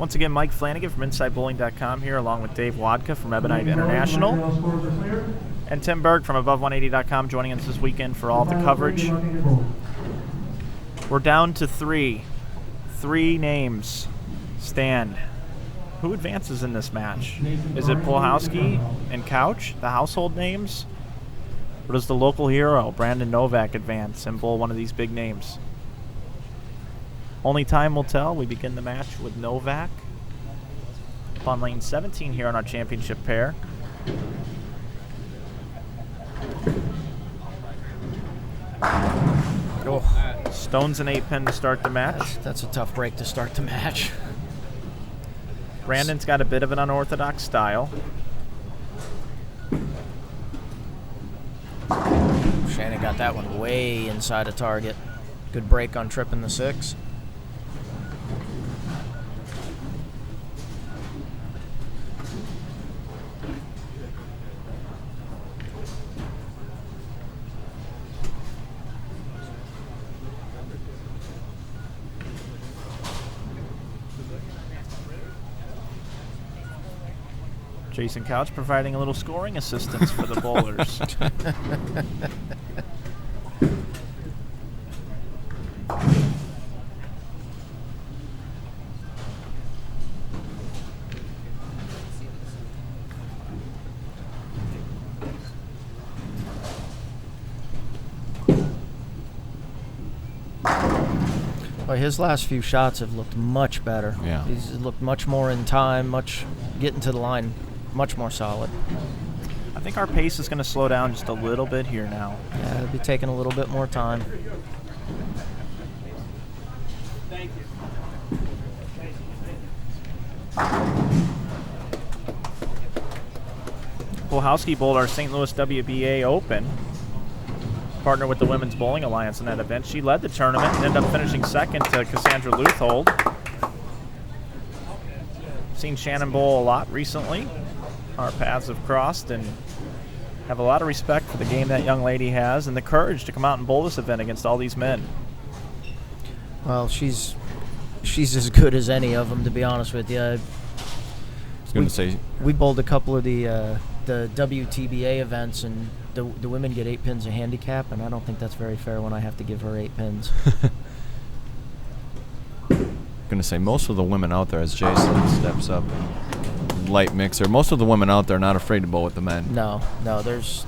Once again, Mike Flanagan from InsideBowling.com here, along with Dave Wodka from Ebonite International, and Tim Burg from Above180.com joining us this weekend for all the coverage. We're down to three. Three names stand. Who advances in this match? Is it Pluhowsky and Couch, the household names? Or does the local hero, Brandon Novak, advance and bowl one of these big names? Only time will tell. We begin the match with Novak up on lane 17 here on our championship pair. Oh. Stones an 8-pin to start the match. That's a tough break to start the match. Brandon's got a bit of an unorthodox style. Shannon got that one way inside of target. Good break on tripping the 6. Jason Couch providing a little scoring assistance for the bowlers. Well, his last few shots have looked much better. Yeah. He's looked much more in time, getting to the line, much more solid. I think our pace is going to slow down just a little bit here now. Yeah, it'll be taking a little bit more time. Thank you. Pluhowsky bowled our St. Louis WBA Open, partner with the Women's Bowling Alliance in that event. She led the tournament and ended up finishing second to Cassandra Leuthold. Seen Shannon bowl a lot recently. Our paths have crossed, and have a lot of respect for the game that young lady has and the courage to come out and bowl this event against all these men. Well, she's as good as any of them, to be honest with you. I was going to say, we bowled a couple of the WTBA events, and the women get 8 pins a handicap, and I don't think that's very fair when I have to give her 8 pins. going to say most of the women out there, as Jason steps up, light mixer, most of the women out there are not afraid to bowl with the men. No, there's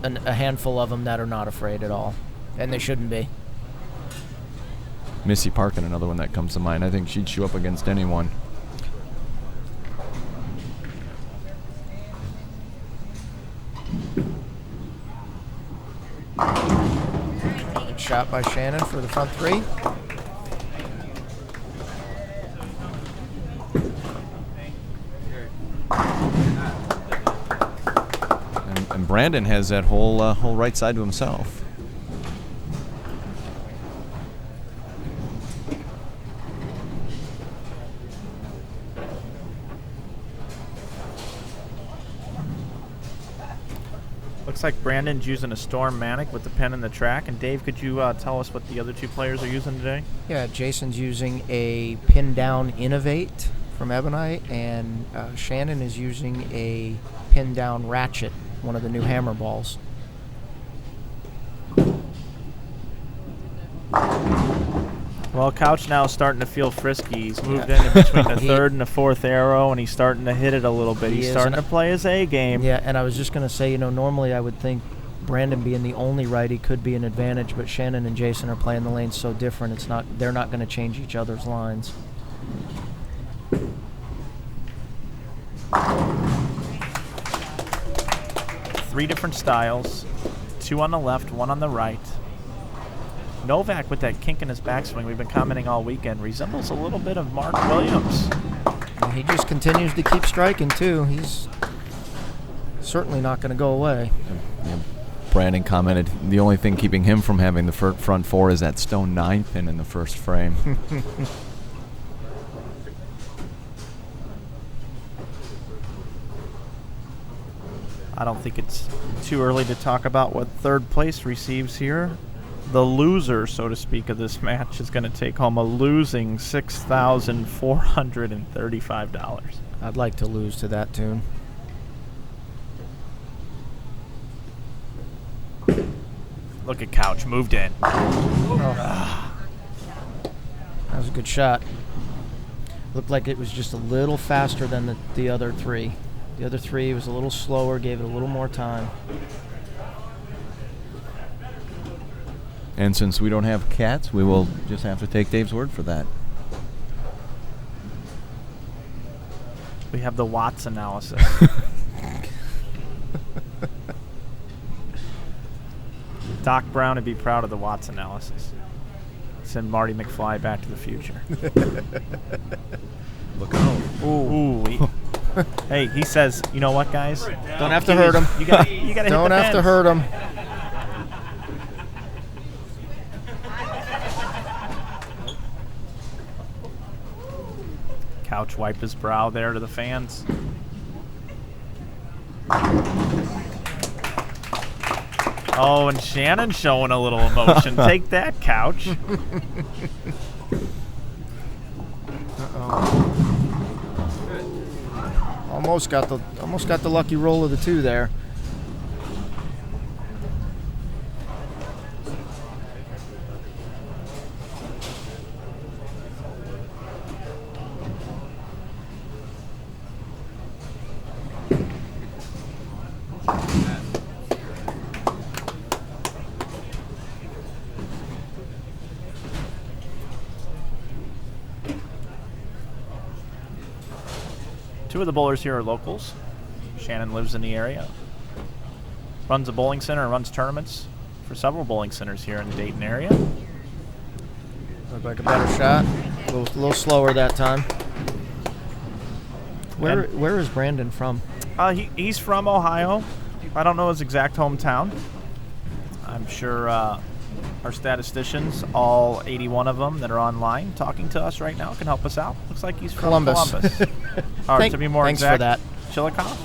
a handful of them that are not afraid at all, and they shouldn't be. Missy Parkin, another one that comes to mind. I think she'd show up against anyone. Good shot by Shannon for the front 3. And Brandon has that whole right side to himself. Looks like Brandon's using a Storm Manic with the pen in the track. And Dave, could you tell us what the other two players are using today? Yeah, Jason's using a pin down Innovate from Ebonite, and Shannon is using a pin down Ratchet, one of the new hammer balls. Well, Couch now is starting to feel frisky. He's moved in between the third and the fourth arrow, and he's starting to hit it a little bit. He's starting to play his A game. Yeah, and I was just going to say, normally I would think Brandon being the only righty could be an advantage, but Shannon and Jason are playing the lanes so different. They're not going to change each other's lines. Three different styles, 2 on the left, 1 on the right. Novak, with that kink in his backswing, we've been commenting all weekend, resembles a little bit of Mark Williams. And he just continues to keep striking, too. He's certainly not going to go away. Yeah, Brandon commented, the only thing keeping him from having the front 4 is that stone 9 pin in the first frame. I don't think it's too early to talk about what third place receives here. the loser, so to speak, of this match is going to take home a losing $6,435. I'd like to lose to that tune. Look at Couch, moved in. Oh. That was a good shot. Looked like it was just a little faster than the other three. The other three was a little slower, gave it a little more time. And since we don't have cats, we will just have to take Dave's word for that. We have the Watts analysis. Doc Brown would be proud of the Watts analysis. Send Marty McFly Back to the Future. Look out. Ooh. Hey, he says, you know what, guys? Don't have to hurt him. You gotta Don't have to hurt him. Couch wiped his brow there to the fans. Oh, and Shannon showing a little emotion. Take that, Couch. Uh-oh. Almost got the lucky roll of the two there. Two of the bowlers here are locals. Shannon lives in the area, runs a bowling center and runs tournaments for several bowling centers here in the Dayton area. Looked like a better shot. A little slower that time. Where is Brandon from? He's from Ohio. I don't know his exact hometown. I'm sure our statisticians, all 81 of them that are online talking to us right now, can help us out. Looks like he's from Columbus. To be more thanks exact, for that. Chillicothe.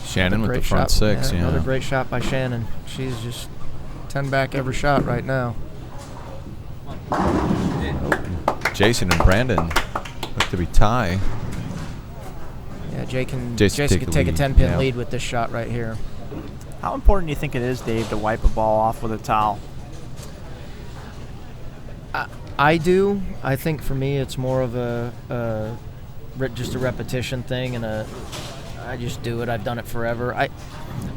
Shannon with the front six. Yeah. Another great shot by Shannon. She's just 10 back every shot right now. Jason and Brandon look to be tie. Yeah, Jason Jason could take a 10-pin yeah. lead with this shot right here. How important do you think it is, Dave, to wipe a ball off with a towel? I do. I think for me it's more of just a repetition thing, and I just do it. I've done it forever.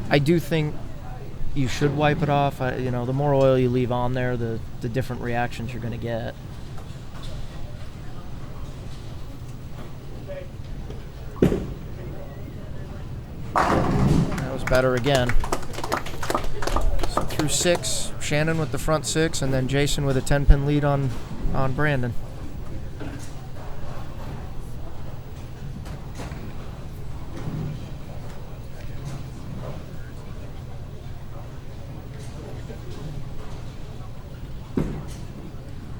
I do think you should wipe it off. The more oil you leave on there, the different reactions you're going to get. That was better again. So through six, Shannon with the front six, and then Jason with a 10-pin lead on Brandon.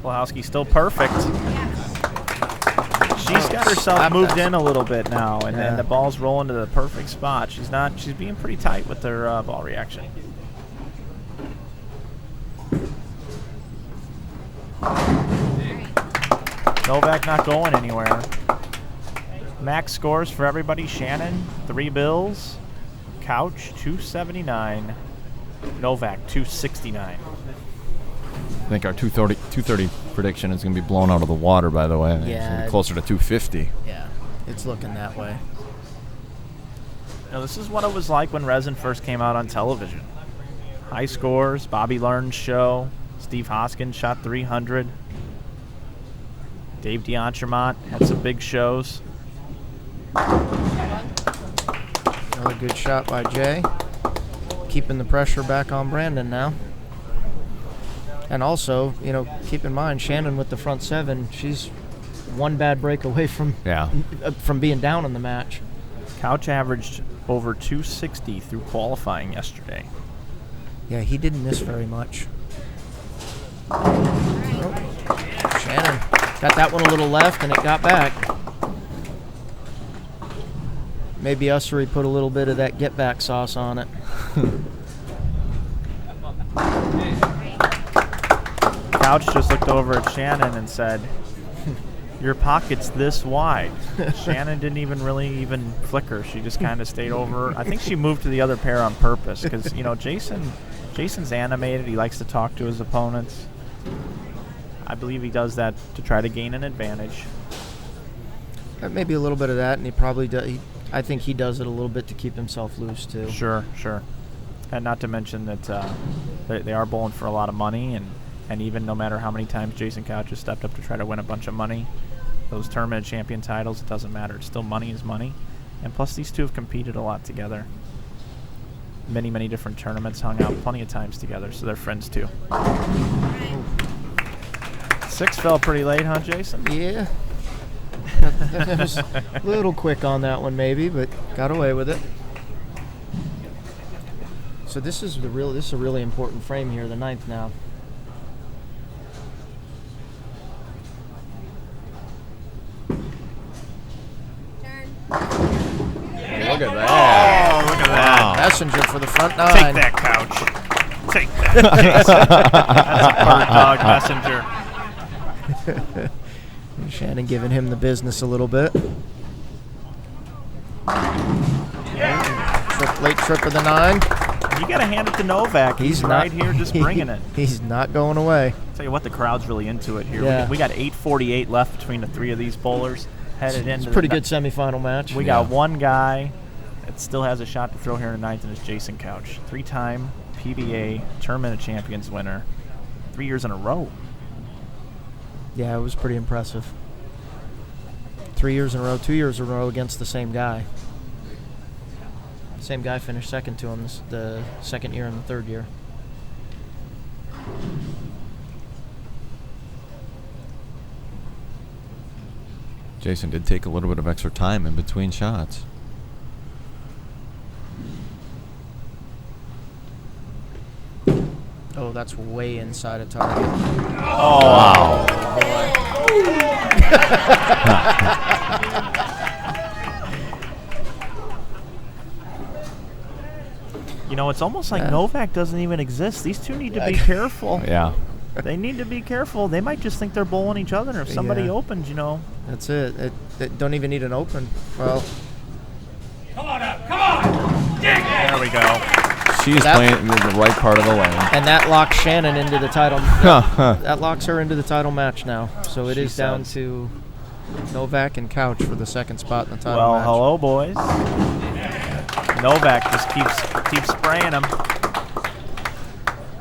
Pluhowsky still perfect. She's got herself moved in a little bit now, and then the ball's rolling to the perfect spot. She's being pretty tight with her ball reaction. Novak not going anywhere. Max scores for everybody. Shannon, 3 bills. Couch, 279. Novak, 269. I think our 230 prediction is going to be blown out of the water, by the way. It's going to be closer to 250. Yeah, it's looking that way. Now, this is what it was like when resin first came out on television. High scores, Bobby Learn's show, Steve Hoskins shot 300. Dave D'Entremont had some big shows. Another good shot by Jay. Keeping the pressure back on Brandon now. And also, keep in mind, Shannon with the front seven, she's one bad break away from being down in the match. Couch averaged over 260 through qualifying yesterday. Yeah, he didn't miss very much. Shannon got that one a little left, and it got back. Maybe Ussery put a little bit of that get-back sauce on it. Couch just looked over at Shannon and said, "Your pocket's this wide." Shannon didn't even flicker. She just kind of stayed over. I think she moved to the other pair on purpose because, Jason's animated. He likes to talk to his opponents. I believe he does that to try to gain an advantage. Maybe a little bit of that, and he probably does. I think he does it a little bit to keep himself loose, too. Sure. And not to mention that they are bowling for a lot of money, and even no matter how many times Jason Couch has stepped up to try to win a bunch of money, those tournament champion titles, it doesn't matter. It's still money is money. And plus, these two have competed a lot together. Many, many different tournaments, hung out plenty of times together, so they're friends, too. 6 fell pretty late, huh, Jason? Yeah. That was a little quick on that one, maybe, but got away with it. So this is a really important frame here, the 9th now. Look at that. Oh, look at that. Wow. Messenger for the front 9. Take that, Couch. Take that, Jason. That's a bird dog messenger. Shannon giving him the business a little bit. Late trip of the 9. You got to hand it to Novak. He's right here just bringing it. He's not going away. Tell you what, the crowd's really into it here. Yeah. We got 8:48 left between the 3 of these bowlers headed into It's a pretty good semifinal match. We got one guy that still has a shot to throw here in the 9th, and it's Jason Couch. 3-time PBA Tournament of Champions winner. 3 years in a row. Yeah, it was pretty impressive. 3 years in a row, 2 years in a row against the same guy. The same guy finished second to him the second year and the third year. Jason did take a little bit of extra time in between shots. Oh, that's way inside of target. Oh, wow. It's almost like Novak doesn't even exist. These two need to be careful. Yeah. They need to be careful. They might just think they're bowling each other. If somebody opens, That's it. They don't even need an open. Well. Come on up. Come on. There we go. She's playing in the right part of the lane. And that locks Shannon into the title. That locks her into the title match now. So it is down to Novak and Couch for the second spot in the title match. Well, hello, boys. Novak just keeps spraying them.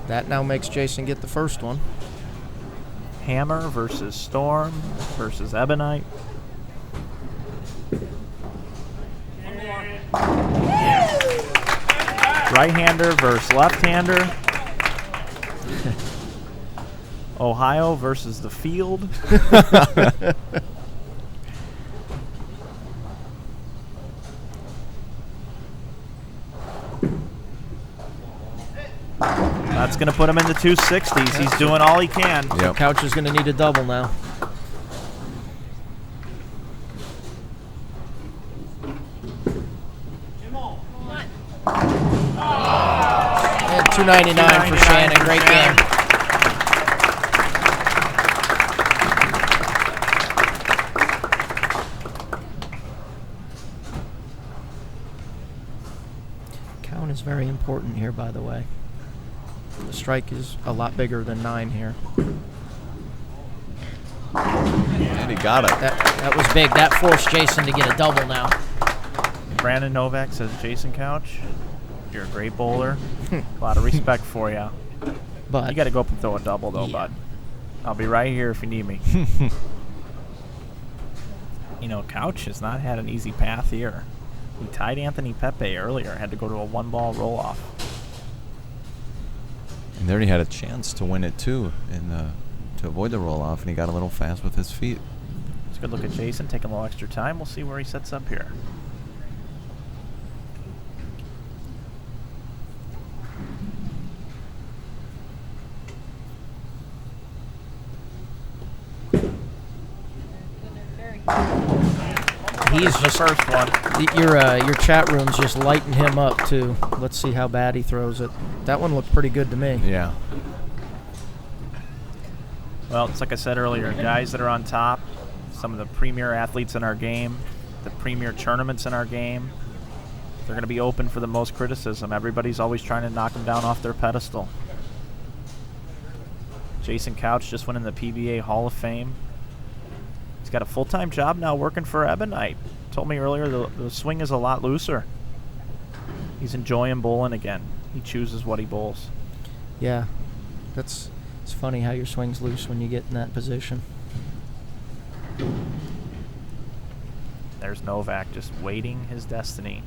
That now makes Jason get the first one. Hammer versus Storm versus Ebonite. Right-hander versus left-hander. Ohio versus the field. That's going to put him in the 260s. He's doing all he can. Yep. Couch is going to need a double now. And 299 for Shannon. Great game. Count is very important here, by the way. The strike is a lot bigger than 9 here. And he got it. That was big. That forced Jason to get a double now. Brandon Novak says, Jason Couch, you're a great bowler. A lot of respect for you. But You got to go up and throw a double, though, bud. I'll be right here if you need me. Couch has not had an easy path here. He tied Anthony Pepe earlier. Had to go to a one-ball roll-off. And there he had a chance to win it, too, and to avoid the roll-off, and he got a little fast with his feet. Let's go look at Jason, taking a little extra time. We'll see where he sets up here. he's the first one. Your chat room's just lighting him up too. Let's see how bad he throws it. That one looked pretty good to me. Yeah. Well, it's like I said earlier, guys that are on top, some of the premier athletes in our game, the premier tournaments in our game, they're going to be open for the most criticism. Everybody's always trying to knock them down off their pedestal. Jason Couch just went in the PBA Hall of Fame. He's got a full-time job now working for Ebonite. Told me earlier the swing is a lot looser. He's enjoying bowling again. He chooses what he bowls. Yeah, it's funny how your swing's loose when you get in that position. There's Novak just waiting his destiny.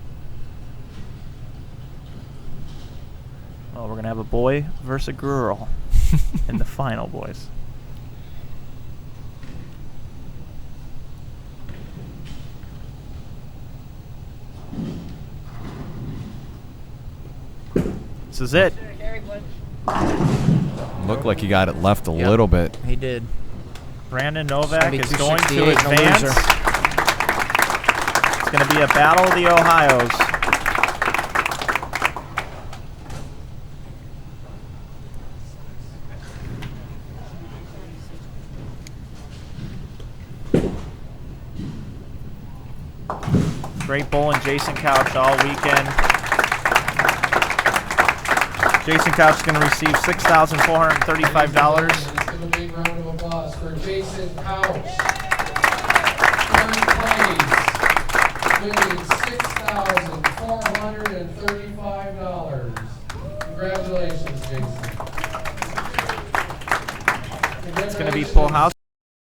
Oh, we're going to have a boy versus a girl in the final, boys. This is it. Looked like he got it left a little bit. He did. Brandon Novak is going to 268 and a advance. loser. It's going to be a battle of the Ohios. Great bowling, Jason Couch all weekend. Jason Couch is going to receive $6,435. Let's give a big round of applause for Jason Couch. Third place, winning $6,435. Congratulations, Jason. It's going to be Pluhowsky.